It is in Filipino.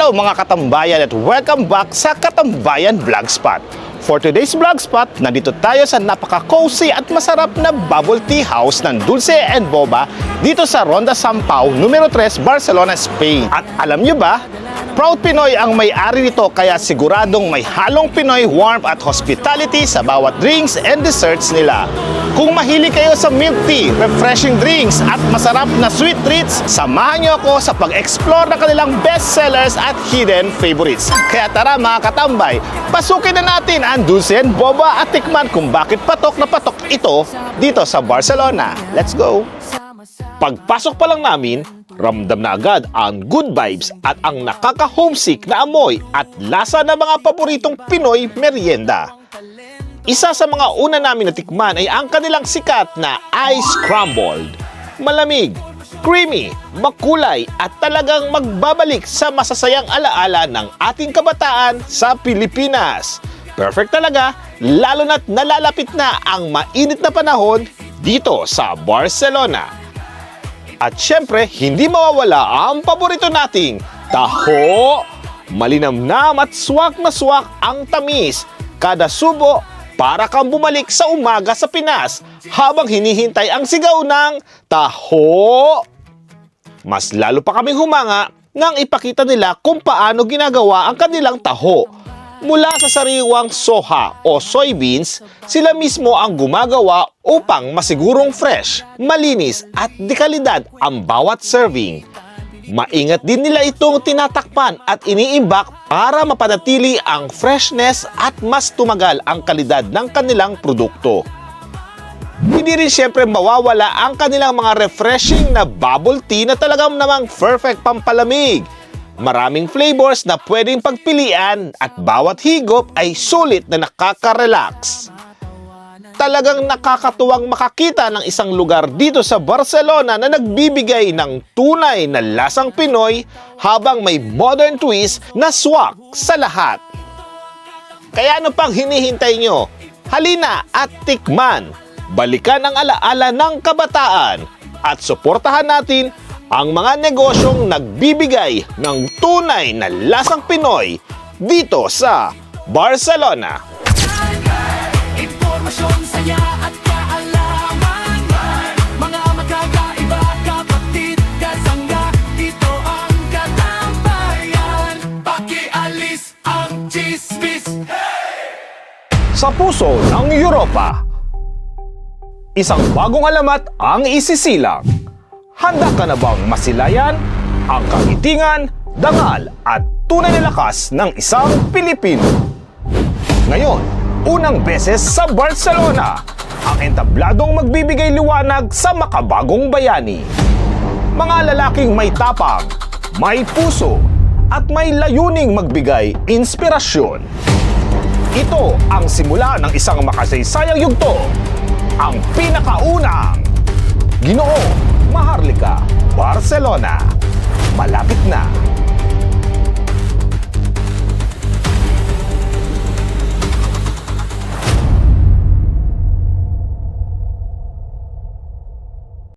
Hello mga katambayan at welcome back sa Katambayan Vlogspot. For today's Vlogspot, nandito tayo sa napaka-cozy at masarap na bubble tea house ng Dulce and Boba dito sa Ronda Sampau, numero 3, Barcelona, Spain. At alam nyo ba, proud Pinoy ang may-ari nito kaya siguradong may halong Pinoy warmth at hospitality sa bawat drinks and desserts nila. Kung mahilig kayo sa milk tea, refreshing drinks at masarap na sweet treats, samahan niyo ako sa pag-explore ng kanilang bestsellers at hidden favorites. Kaya tara mga katambay, pasukin na natin ang Dulce and Boba at tikman kung bakit patok na patok ito dito sa Barcelona. Let's go! Pagpasok pa lang namin, ramdam na agad ang good vibes at ang nakaka-homesick na amoy at lasa ng mga paboritong Pinoy merienda. Isa sa mga una namin natikman ay ang kanilang sikat na ice scrambled. Malamig, creamy, makulay at talagang magbabalik sa masasayang alaala ng ating kabataan sa Pilipinas. Perfect talaga, lalo na't nalalapit na ang mainit na panahon dito sa Barcelona. At syempre, hindi mawawala ang paborito nating taho. Malinamnam at swak na swak ang tamis. Kada subo, para kang bumalik sa umaga sa Pinas habang hinihintay ang sigaw ng taho. Mas lalo pa kaming humanga nang ipakita nila kung paano ginagawa ang kanilang taho. Mula sa sariwang soha o soybeans, sila mismo ang gumagawa upang masigurong fresh, malinis at dekalidad ang bawat serving. Maingat din nila itong tinatakpan at iniimbak para mapanatili ang freshness at mas tumagal ang kalidad ng kanilang produkto. Hindi rin siyempre mawawala ang kanilang mga refreshing na bubble tea na talagang namang perfect pampalamig. Maraming flavors na pwedeng pagpilian at bawat higop ay sulit na nakaka-relax. Talagang nakakatuwang makakita ng isang lugar dito sa Barcelona na nagbibigay ng tunay na lasang Pinoy habang may modern twist na swak sa lahat. Kaya ano pang hinihintay nyo? Halina at tikman, balikan ang alaala ng kabataan at suportahan natin ang mga negosyong nagbibigay ng tunay na lasang Pinoy dito sa Barcelona. Impormasyon, saya at kaalaman, mga magkakaiba, kapatid, kasangga, ito ang Katambayan. Pakialis ang chismis, hey! Sa puso ng Europa, isang bagong alamat ang isisilang. Handa ka na bang masilayan ang kagitingan, dangal at tunay na lakas ng isang Pilipino? Ngayon, unang beses sa Barcelona, ang entabladong magbibigay liwanag sa makabagong bayani. Mga lalaking may tapang, may puso, at may layuning magbigay inspirasyon. Ito ang simula ng isang makasaysayang yugto, ang pinakaunang Ginoo Maharlika Barcelona. Malapit na.